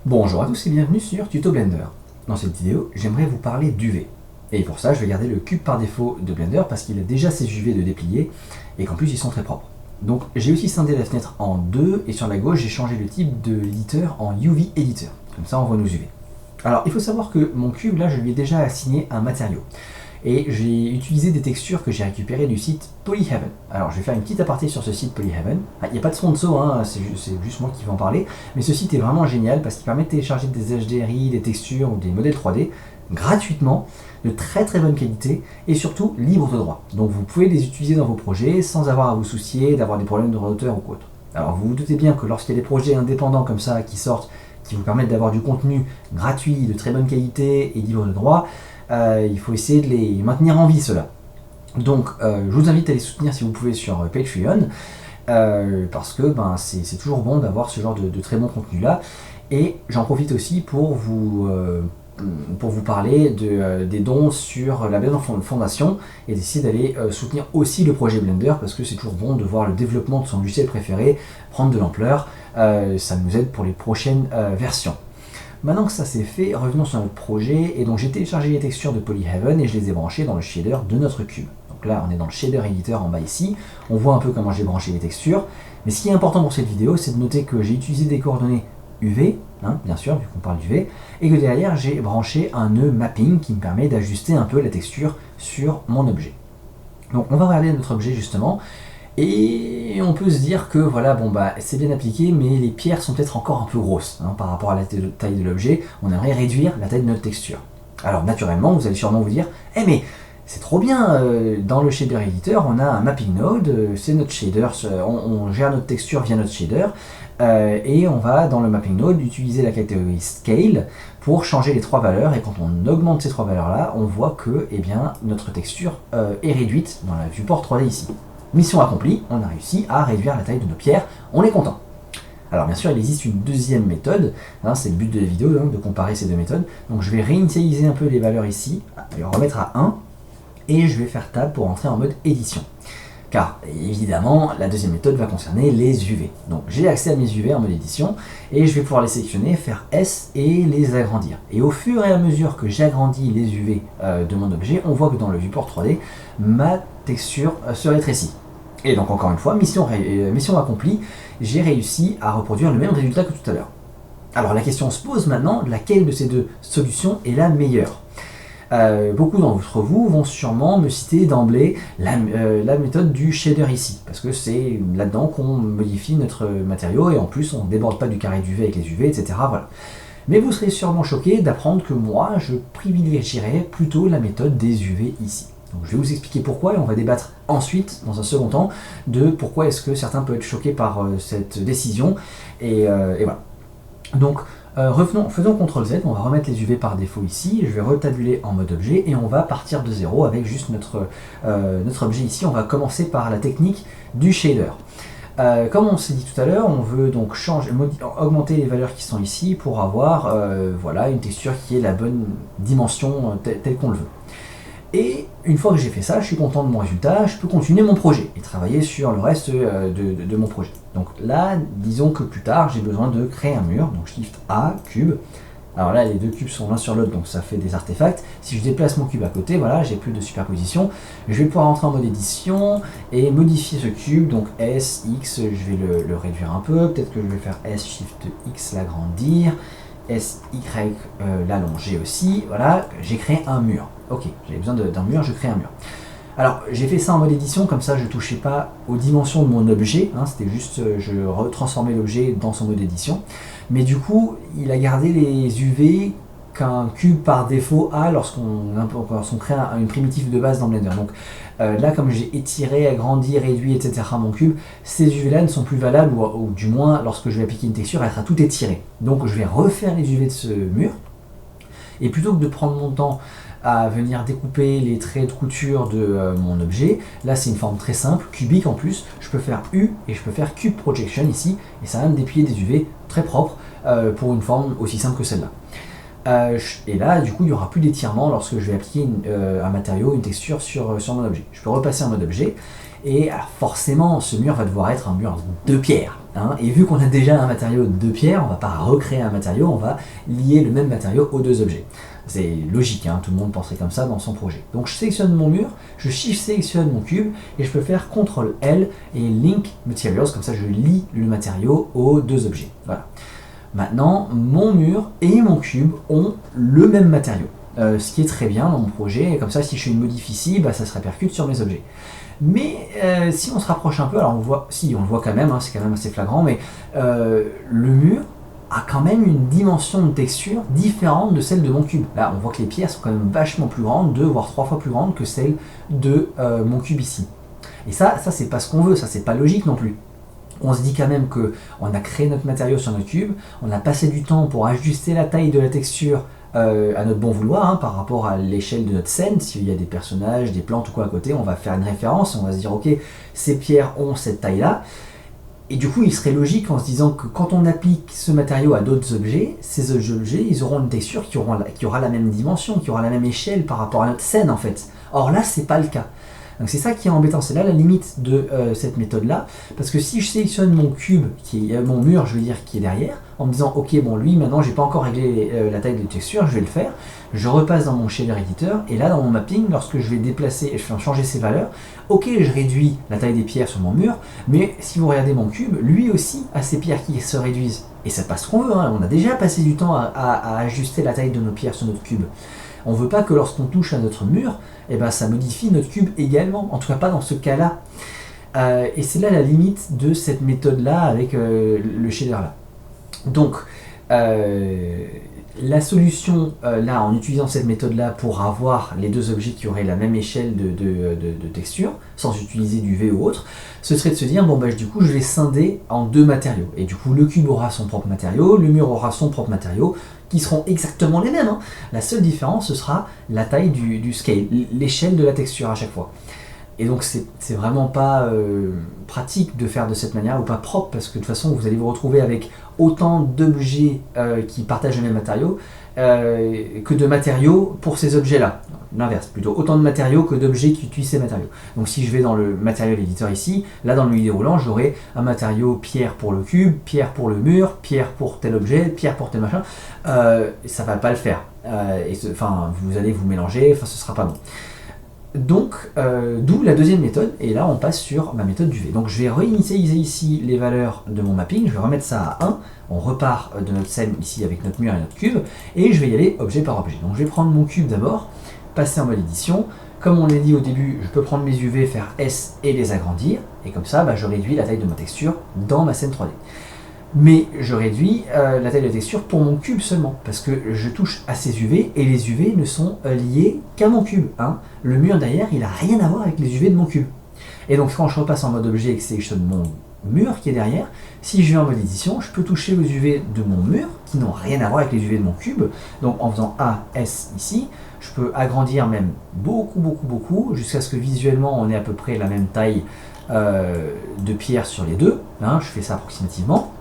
Bonjour à tous et bienvenue sur Tuto Blender. Dans cette vidéo, j'aimerais vous parler d'UV. Et pour ça, je vais garder le cube par défaut de Blender parce qu'il a déjà ses UV de déplier et qu'en plus ils sont très propres. Donc j'ai aussi scindé la fenêtre en deux et sur la gauche, j'ai changé le type de l'éditeur en UV Editor. Comme ça, on voit nos UV. Alors, il faut savoir que mon cube, là, je lui ai déjà assigné un matériau. Et j'ai utilisé des textures que j'ai récupérées du site Polyheaven. Alors je vais faire une petite aparté sur ce site Polyheaven. Il n'y a pas de sponsor, hein, c'est juste moi qui vais en parler. Mais ce site est vraiment génial parce qu'il permet de télécharger des HDRI, des textures ou des modèles 3D gratuitement, de très très bonne qualité et surtout libre de droit. Donc vous pouvez les utiliser dans vos projets sans avoir à vous soucier d'avoir des problèmes de droit d'auteur ou quoi. Alors vous vous doutez bien que lorsqu'il y a des projets indépendants comme ça qui sortent, qui vous permettent d'avoir du contenu gratuit, de très bonne qualité et libre de droit, il faut essayer de les maintenir en vie, cela. Donc, je vous invite à les soutenir si vous pouvez sur Patreon, parce que c'est toujours bon d'avoir ce genre de très bon contenu-là. Et j'en profite aussi pour vous parler des dons sur la Blender Fondation et d'essayer d'aller soutenir aussi le projet Blender, parce que c'est toujours bon de voir le développement de son logiciel préféré prendre de l'ampleur. Ça nous aide pour les prochaines versions. Maintenant que ça c'est fait, revenons sur notre projet, et donc j'ai téléchargé les textures de Polyheaven et je les ai branchées dans le shader de notre cube. Donc là on est dans le shader editor en bas ici, on voit un peu comment j'ai branché les textures, mais ce qui est important pour cette vidéo c'est de noter que j'ai utilisé des coordonnées UV, bien sûr vu qu'on parle d'UV, et que derrière j'ai branché un nœud mapping qui me permet d'ajuster un peu la texture sur mon objet. Donc on va regarder notre objet justement, et on peut se dire que voilà, c'est bien appliqué, mais les pierres sont peut-être encore un peu grosses par rapport à la taille de l'objet. On aimerait réduire la taille de notre texture. Alors naturellement, vous allez sûrement vous dire, mais c'est trop bien, dans le shader editor, on a un mapping node, c'est notre shader, on gère notre texture via notre shader, et on va dans le mapping node utiliser la catégorie scale pour changer les trois valeurs, et quand on augmente ces trois valeurs là, on voit que notre texture est réduite dans la viewport 3D ici. Mission accomplie, on a réussi à réduire la taille de nos pierres, on est content. Alors bien sûr, il existe une deuxième méthode, c'est le but de la vidéo, de comparer ces deux méthodes. Donc je vais réinitialiser un peu les valeurs ici, les remettre à 1, et je vais faire tab pour entrer en mode édition. Car évidemment, la deuxième méthode va concerner les UV. Donc j'ai accès à mes UV en mode édition, et je vais pouvoir les sélectionner, faire S et les agrandir. Et au fur et à mesure que j'agrandis les UV de mon objet, on voit que dans le viewport 3D, ma texture se rétrécit. Et donc encore une fois, mission accomplie, j'ai réussi à reproduire le même résultat que tout à l'heure. Alors la question se pose maintenant, laquelle de ces deux solutions est la meilleure? Beaucoup d'entre vous vont sûrement me citer d'emblée la méthode du shader ici, parce que c'est là-dedans qu'on modifie notre matériau, et en plus on ne déborde pas du carré d'UV avec les UV, etc. Voilà. Mais vous serez sûrement choqué d'apprendre que moi, je privilégierais plutôt la méthode des UV ici. Donc je vais vous expliquer pourquoi, et on va débattre ensuite, dans un second temps, de pourquoi est-ce que certains peuvent être choqués par cette décision, et voilà. Donc faisons CTRL Z, on va remettre les UV par défaut ici, je vais retabuler en mode objet, et on va partir de zéro avec juste notre objet ici. On va commencer par la technique du shader. Comme on s'est dit tout à l'heure, on veut donc augmenter les valeurs qui sont ici pour avoir une texture qui est la bonne dimension telle qu'on le veut. Et une fois que j'ai fait ça, je suis content de mon résultat, je peux continuer mon projet et travailler sur le reste de mon projet. Donc là, disons que plus tard, j'ai besoin de créer un mur, donc Shift A, cube. Alors là, les deux cubes sont l'un sur l'autre, donc ça fait des artefacts. Si je déplace mon cube à côté, voilà, j'ai plus de superposition. Je vais pouvoir entrer en mode édition et modifier ce cube, donc S, X, je vais le réduire un peu. Peut-être que je vais faire S, Shift X, l'agrandir. S, Y, l'allonger aussi. Voilà, j'ai créé un mur. Ok, j'avais besoin d'un mur, je crée un mur. Alors, j'ai fait ça en mode édition, comme ça je ne touchais pas aux dimensions de mon objet, c'était juste, je retransformais l'objet dans son mode édition. Mais du coup, il a gardé les UV qu'un cube par défaut a lorsqu'on crée une primitive de base dans Blender. Donc là, comme j'ai étiré, agrandi, réduit, etc. mon cube, ces UV-là ne sont plus valables, ou du moins, lorsque je vais appliquer une texture, elle sera tout étirée. Donc je vais refaire les UV de ce mur, et plutôt que de prendre mon temps à venir découper les traits de couture de mon objet, là c'est une forme très simple, cubique en plus, je peux faire U et je peux faire Cube Projection ici, et ça va me déplier des UV très propres pour une forme aussi simple que celle-là. Et là, du coup, il n'y aura plus d'étirement lorsque je vais appliquer un matériau, une texture sur mon objet. Je peux repasser en mode objet, et alors forcément, ce mur va devoir être un mur de pierre. hein, et vu qu'on a déjà un matériau de pierre, on ne va pas recréer un matériau, on va lier le même matériau aux deux objets. C'est logique, hein, tout le monde penserait comme ça dans son projet. Donc je sélectionne mon mur, je sélectionne mon cube, et je peux faire CTRL-L et Link Materials, comme ça je lie le matériau aux deux objets. Voilà. Maintenant, mon mur et mon cube ont le même matériau, ce qui est très bien dans mon projet, et comme ça si je fais une modif ici, bah, ça se répercute sur mes objets. Mais si on se rapproche un peu, alors on voit, si on le voit quand même, hein, c'est quand même assez flagrant, mais le mur a quand même une dimension de texture différente de celle de mon cube. Là, on voit que les pierres sont quand même vachement plus grandes, 2 voire 3 fois plus grandes que celles de mon cube ici. Et ça c'est pas ce qu'on veut, ça c'est pas logique non plus. On se dit quand même qu'on a créé notre matériau sur notre cube, on a passé du temps pour ajuster la taille de la texture à notre bon vouloir, hein, par rapport à l'échelle de notre scène. S'il y a des personnages, des plantes ou quoi à côté, on va faire une référence, on va se dire ok, ces pierres ont cette taille-là. Et du coup, il serait logique en se disant que quand on applique ce matériau à d'autres objets, ces objets, ils auront une texture qui aura la même dimension, qui aura la même échelle par rapport à notre scène en fait. Or là, c'est pas le cas. Donc c'est ça qui est embêtant, c'est là la limite de cette méthode-là, parce que si je sélectionne mon cube, mon mur, je veux dire, qui est derrière, en me disant, ok, bon, lui, maintenant, j'ai pas encore réglé la taille de texture, je vais le faire, je repasse dans mon shader editor, et là, dans mon mapping, lorsque je vais déplacer, je vais changer ses valeurs, ok, je réduis la taille des pierres sur mon mur, mais si vous regardez mon cube, lui aussi a ses pierres qui se réduisent, et c'est pas ce qu'on veut, hein. On a déjà passé du temps à ajuster la taille de nos pierres sur notre cube. On ne veut pas que lorsqu'on touche à notre mur, eh ben, ça modifie notre cube également, en tout cas pas dans ce cas-là. Et c'est là la limite de cette méthode-là avec le shader-là. Donc, la solution, là, en utilisant cette méthode-là pour avoir les deux objets qui auraient la même échelle de texture, sans utiliser du V ou autre, ce serait de se dire, bon, bah, du coup, je vais scinder en deux matériaux. Et du coup, le cube aura son propre matériau, le mur aura son propre matériau, qui seront exactement les mêmes, hein. La seule différence, ce sera la taille du scale, l'échelle de la texture à chaque fois. Et donc c'est vraiment pas pratique de faire de cette manière, ou pas propre, parce que de toute façon vous allez vous retrouver avec autant d'objets qui partagent le même matériau que de matériaux pour ces objets-là. L'inverse, plutôt autant de matériaux que d'objets qui utilisent ces matériaux. Donc si je vais dans le matériel éditeur ici, là dans le menu déroulant, j'aurai un matériau pierre pour le cube, pierre pour le mur, pierre pour tel objet, pierre pour tel machin. Ça va pas le faire. Vous allez vous mélanger, ce sera pas bon. Donc, d'où la deuxième méthode, et là on passe sur ma méthode du V. Donc je vais réinitialiser ici les valeurs de mon mapping, je vais remettre ça à 1, on repart de notre scène ici avec notre mur et notre cube, et je vais y aller objet par objet. Donc je vais prendre mon cube d'abord, passer en mode édition, comme on l'a dit au début, je peux prendre mes UV, faire S et les agrandir, et comme ça je réduis la taille de ma texture dans ma scène 3D. Mais je réduis la taille de la texture pour mon cube seulement, parce que je touche à ces UV, et les UV ne sont liés qu'à mon cube, hein. Le mur derrière, il n'a rien à voir avec les UV de mon cube. Et donc quand je repasse en mode objet et que je sélectionne mon mur qui est derrière, si je vais en mode édition, je peux toucher aux UV de mon mur, qui n'ont rien à voir avec les UV de mon cube. Donc en faisant A, S ici, je peux agrandir même beaucoup, jusqu'à ce que visuellement on ait à peu près la même taille de pierre sur les deux, hein, je fais ça approximativement.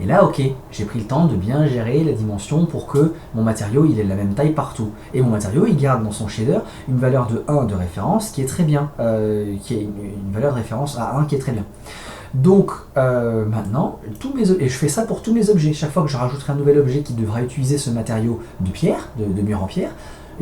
Et là, ok, j'ai pris le temps de bien gérer la dimension pour que mon matériau il ait la même taille partout. Et mon matériau, il garde dans son shader une valeur de 1 de référence qui est très bien, qui est une valeur de référence à 1 qui est très bien. Donc maintenant, et je fais ça pour tous mes objets. Chaque fois que je rajouterai un nouvel objet qui devra utiliser ce matériau de pierre, de mur en pierre,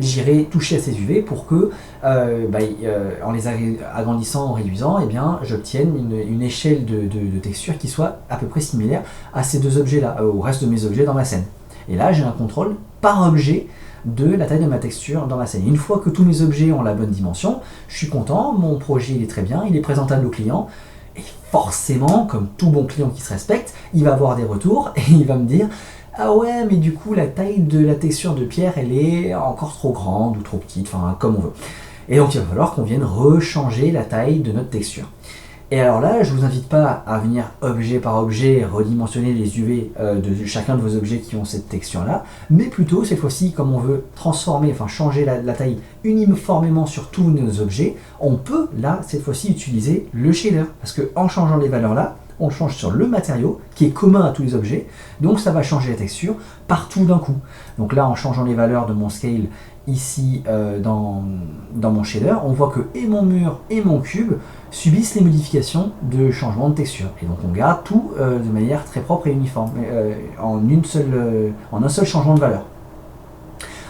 j'irai toucher à ces UV pour que, en les agrandissant, en réduisant, eh bien, j'obtienne une échelle de texture qui soit à peu près similaire à ces deux objets-là, au reste de mes objets dans ma scène. Et là, j'ai un contrôle par objet de la taille de ma texture dans ma scène. Une fois que tous mes objets ont la bonne dimension, je suis content, mon projet il est très bien, il est présentable au client, et forcément, comme tout bon client qui se respecte, il va avoir des retours et il va me dire « Ah ouais, mais du coup, la taille de la texture de pierre, elle est encore trop grande ou trop petite, enfin, comme on veut. » Et donc, il va falloir qu'on vienne rechanger la taille de notre texture. Et alors là, je ne vous invite pas à venir objet par objet redimensionner les UV de chacun de vos objets qui ont cette texture-là, mais plutôt, cette fois-ci, comme on veut transformer, enfin changer la taille uniformément sur tous nos objets, on peut, là, cette fois-ci, utiliser le shader. Parce qu'en changeant les valeurs là, on le change sur le matériau qui est commun à tous les objets, donc ça va changer la texture partout d'un coup. Donc là, en changeant les valeurs de mon scale ici dans mon shader, on voit que et mon mur et mon cube subissent les modifications de changement de texture. Et donc on garde tout de manière très propre et uniforme, en un seul changement de valeur.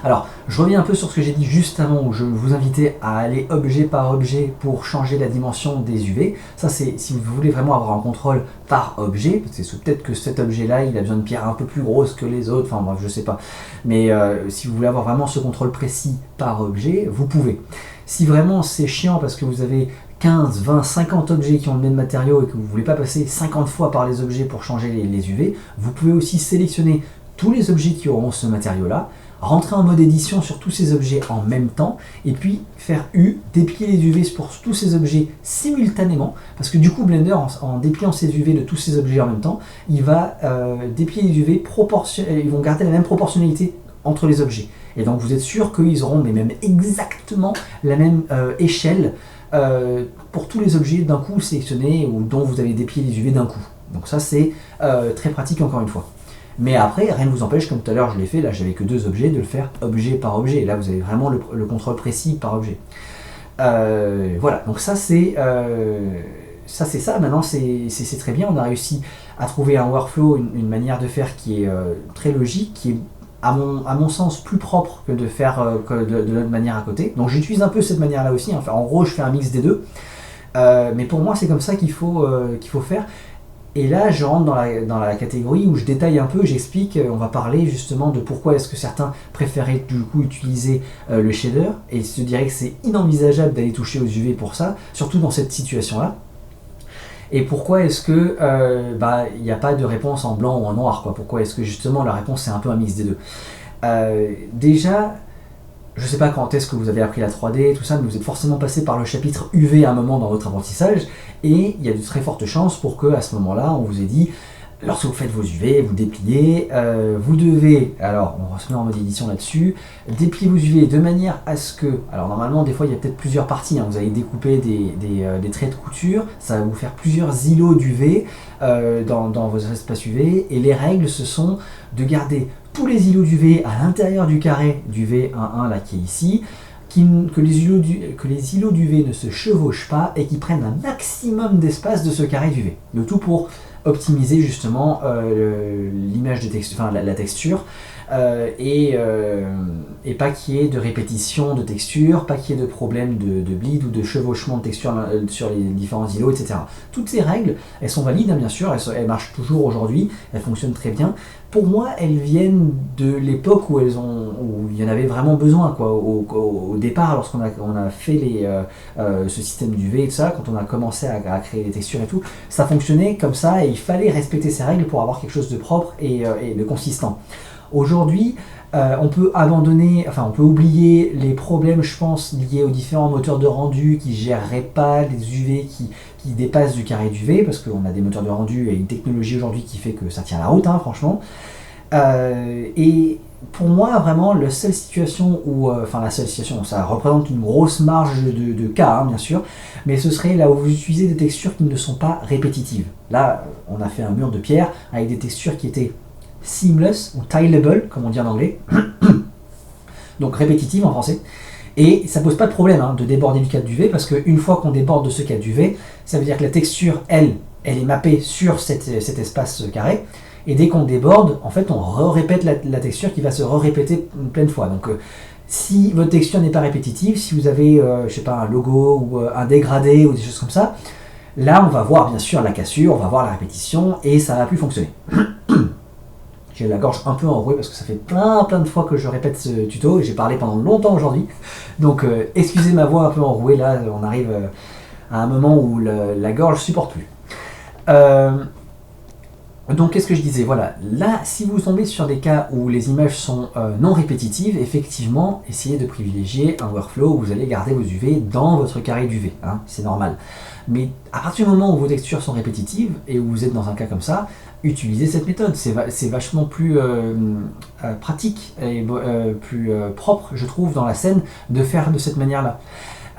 Alors, je reviens un peu sur ce que j'ai dit juste avant où je vous invitais à aller objet par objet pour changer la dimension des UV. Ça, c'est si vous voulez vraiment avoir un contrôle par objet, parce que peut-être que cet objet-là, il a besoin de pierres un peu plus grosses que les autres, enfin bref, je sais pas. Mais si vous voulez avoir vraiment ce contrôle précis par objet, vous pouvez. Si vraiment c'est chiant parce que vous avez 15, 20, 50 objets qui ont le même matériau et que vous ne voulez pas passer 50 fois par les objets pour changer les UV, vous pouvez aussi sélectionner tous les objets qui auront ce matériau-là, rentrer en mode édition sur tous ces objets en même temps, et puis faire U, déplier les UV pour tous ces objets simultanément, parce que du coup Blender, en dépliant ces UV de tous ces objets en même temps, il va déplier les UV ils vont garder la même proportionnalité entre les objets. Et donc vous êtes sûr qu'ils auront même exactement la même échelle pour tous les objets d'un coup sélectionnés ou dont vous avez déplié les UV d'un coup. Donc ça c'est très pratique encore une fois. Mais après, rien ne vous empêche, comme tout à l'heure je l'ai fait, là j'avais que 2 objets, de le faire objet par objet. Et là vous avez vraiment le contrôle précis par objet. Voilà, donc ça c'est ça. Maintenant c'est très bien, on a réussi à trouver un workflow, une manière de faire qui est très logique, qui est à mon sens plus propre que de faire de l'autre manière à côté. Donc j'utilise un peu cette manière-là aussi, enfin, en gros je fais un mix des deux. Mais pour moi c'est comme ça qu'il faut faire. Et là, je rentre dans la catégorie où je détaille un peu, j'explique, on va parler justement de pourquoi est-ce que certains préféraient du coup utiliser le shader, et se diraient que c'est inenvisageable d'aller toucher aux UV pour ça, surtout dans cette situation-là. Et pourquoi est-ce que il n'y a pas de réponse en blanc ou en noir, quoi. Pourquoi est-ce que justement la réponse c'est un peu un mix des deux. Déjà, je ne sais pas quand est-ce que vous avez appris la 3D, tout ça, mais vous êtes forcément passé par le chapitre UV à un moment dans votre apprentissage, et il y a de très fortes chances pour que à ce moment-là, on vous ait dit, lorsque vous faites vos UV, vous dépliez, vous devez, alors on se met en mode édition là-dessus, déplier vos UV de manière à ce que, alors normalement des fois il y a peut-être plusieurs parties, hein, vous allez découper des traits de couture, ça va vous faire plusieurs îlots d'UV dans vos espaces UV, et les règles ce sont de garder tous les îlots d'UV à l'intérieur du carré du V11 là qui est ici, que les îlots d'UV ne se chevauchent pas et qui prennent un maximum d'espace de ce carré d'UV. Le tout pour optimiser justement l'image de texture, enfin la texture, et pas qu'il y ait de répétition de texture, pas qu'il y ait de problème de bleed ou de chevauchement de texture sur les différents îlots, etc. Toutes ces règles, elles sont valides, hein, bien sûr, elles marchent toujours aujourd'hui, elles fonctionnent très bien. Pour moi, elles viennent de l'époque où il y en avait vraiment besoin, quoi. Au départ, lorsqu'on a fait ce système d'UV et tout ça, quand on a commencé à créer les textures et tout, ça fonctionnait comme ça et il fallait respecter ces règles pour avoir quelque chose de propre et de consistant. Aujourd'hui, on peut oublier les problèmes, je pense, liés aux différents moteurs de rendu qui ne géreraient pas les UV qui dépassent du carré d'UV, parce qu'on a des moteurs de rendu et une technologie aujourd'hui qui fait que ça tient la route, hein, franchement. Et pour moi, vraiment, la seule situation où, ça représente une grosse marge de cas, hein, bien sûr, mais ce serait là où vous utilisez des textures qui ne sont pas répétitives. Là, on a fait un mur de pierre avec des textures qui étaient seamless ou tileable, comme on dit en anglais, donc répétitive en français, et ça pose pas de problème de déborder du cadre d'UV, parce qu'une fois qu'on déborde de ce cadre d'UV, ça veut dire que la texture, elle est mappée sur cet espace carré, et dès qu'on déborde, en fait, on répète la texture qui va se répéter plein de fois. Donc si votre texture n'est pas répétitive, si vous avez, je sais pas, un logo ou un dégradé ou des choses comme ça, là on va voir bien sûr la cassure, on va voir la répétition, et ça va plus fonctionner. J'ai la gorge un peu enrouée parce que ça fait plein de fois que je répète ce tuto et j'ai parlé pendant longtemps aujourd'hui. Donc excusez ma voix un peu enrouée, là on arrive à un moment où la gorge supporte plus. Donc qu'est-ce que je disais, voilà, là si vous tombez sur des cas où les images sont non répétitives, effectivement essayez de privilégier un workflow où vous allez garder vos UV dans votre carré d'UV, hein, c'est normal. Mais à partir du moment où vos textures sont répétitives et où vous êtes dans un cas comme ça, utilisez cette méthode, c'est vachement plus pratique et plus propre, je trouve, dans la scène de faire de cette manière-là.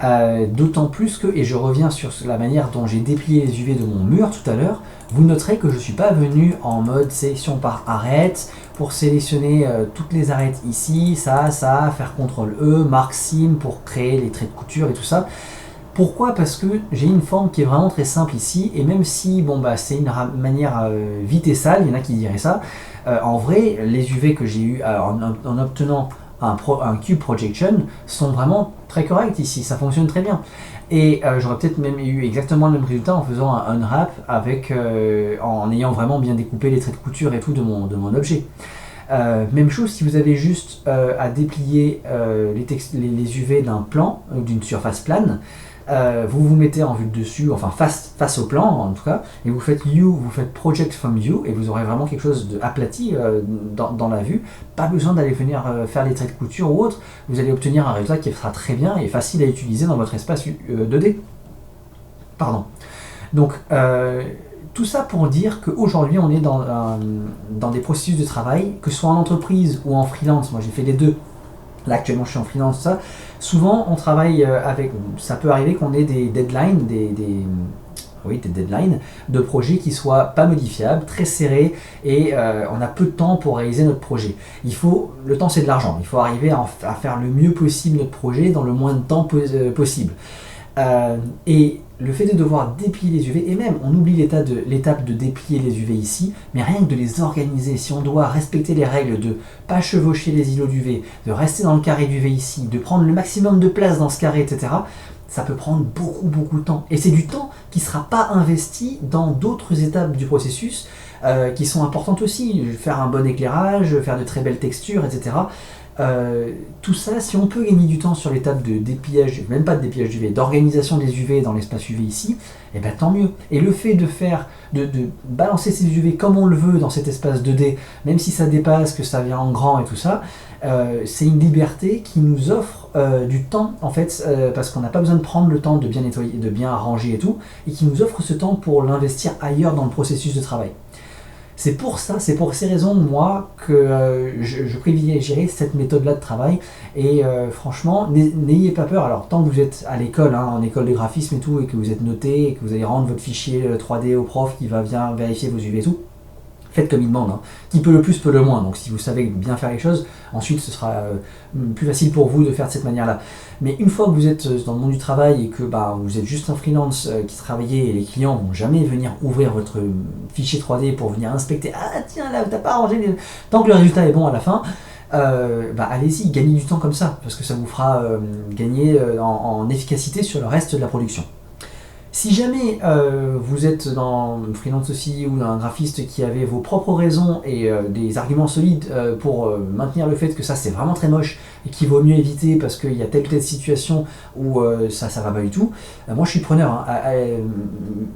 D'autant plus que, et je reviens sur la manière dont j'ai déplié les UV de mon mur tout à l'heure, vous noterez que je ne suis pas venu en mode sélection par arête, pour sélectionner toutes les arêtes ici, ça, faire CTRL E, marque sim pour créer les traits de couture et tout ça. Pourquoi? Parce que j'ai une forme qui est vraiment très simple ici, et même si bon bah c'est une manière vite et sale, il y en a qui diraient ça, en vrai les UV que j'ai eu en obtenant un cube projection sont vraiment très corrects ici, ça fonctionne très bien. Et j'aurais peut-être même eu exactement le même résultat en faisant un unwrap avec, en ayant vraiment bien découpé les traits de couture et tout de mon objet. Même chose si vous avez juste à déplier les UV d'un plan, d'une surface plane, vous vous mettez en vue de dessus, enfin face au plan en tout cas, et vous faites vous faites Project from View, et vous aurez vraiment quelque chose d'aplati dans la vue. Pas besoin d'aller venir faire les traits de couture ou autre, vous allez obtenir un résultat qui sera très bien et facile à utiliser dans votre espace 2D. Pardon. Donc, tout ça pour dire qu'aujourd'hui on est dans des processus de travail, que ce soit en entreprise ou en freelance. Moi j'ai fait les deux. Là actuellement je suis en freelance, ça. Souvent on travaille avec, ça peut arriver qu'on ait des deadlines, des deadlines de projets qui soient pas modifiables, très serrés, et on a peu de temps pour réaliser notre projet. Le temps c'est de l'argent, il faut arriver à faire le mieux possible notre projet dans le moins de temps possible. Et le fait de devoir déplier les UV, et même on oublie l'étape de déplier les UV ici, mais rien que de les organiser, si on doit respecter les règles de pas chevaucher les îlots d'UV, de rester dans le carré d'UV ici, de prendre le maximum de place dans ce carré, etc., ça peut prendre beaucoup de temps. Et c'est du temps qui ne sera pas investi dans d'autres étapes du processus qui sont importantes aussi. Faire un bon éclairage, faire de très belles textures, etc. Tout ça, si on peut gagner du temps sur l'étape de dépliage, même pas de dépliage d'UV, d'organisation des UV dans l'espace UV ici, et bien tant mieux. Et le fait de balancer ces UV comme on le veut dans cet espace 2D, même si ça dépasse, que ça vient en grand et tout ça, c'est une liberté qui nous offre du temps en fait, parce qu'on n'a pas besoin de prendre le temps de bien nettoyer, de bien arranger et tout, et qui nous offre ce temps pour l'investir ailleurs dans le processus de travail. C'est pour ces raisons, moi, que je privilégierais cette méthode-là de travail. Et franchement, n'ayez pas peur. Alors, tant que vous êtes à l'école, en école de graphisme et tout, et que vous êtes noté, et que vous allez rendre votre fichier 3D au prof qui va bien vérifier vos UV et tout, faites comme il demande. Qui peut le plus, peut le moins. Donc si vous savez bien faire les choses, ensuite ce sera plus facile pour vous de faire de cette manière-là. Mais une fois que vous êtes dans le monde du travail et que vous êtes juste un freelance qui travaillez et les clients vont jamais venir ouvrir votre fichier 3D pour venir inspecter, ah tiens là t'as pas arrangé, tant que le résultat est bon à la fin, allez-y, gagnez du temps comme ça, parce que ça vous fera gagner en efficacité sur le reste de la production. Si jamais vous êtes dans freelance aussi ou un graphiste qui avait vos propres raisons et des arguments solides pour maintenir le fait que ça c'est vraiment très moche et qu'il vaut mieux éviter parce qu'il y a telle ou telle situation où ça va pas du tout, moi je suis preneur.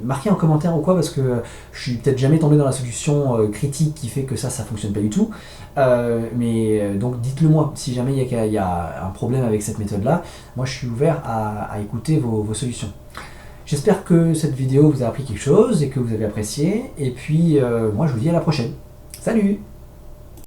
Marquez en commentaire ou quoi, parce que je suis peut-être jamais tombé dans la solution critique qui fait que ça fonctionne pas du tout. Donc dites-le moi si jamais il y a un problème avec cette méthode là. Moi je suis ouvert à écouter vos solutions. J'espère que cette vidéo vous a appris quelque chose et que vous avez apprécié. Et puis, moi, je vous dis à la prochaine. Salut!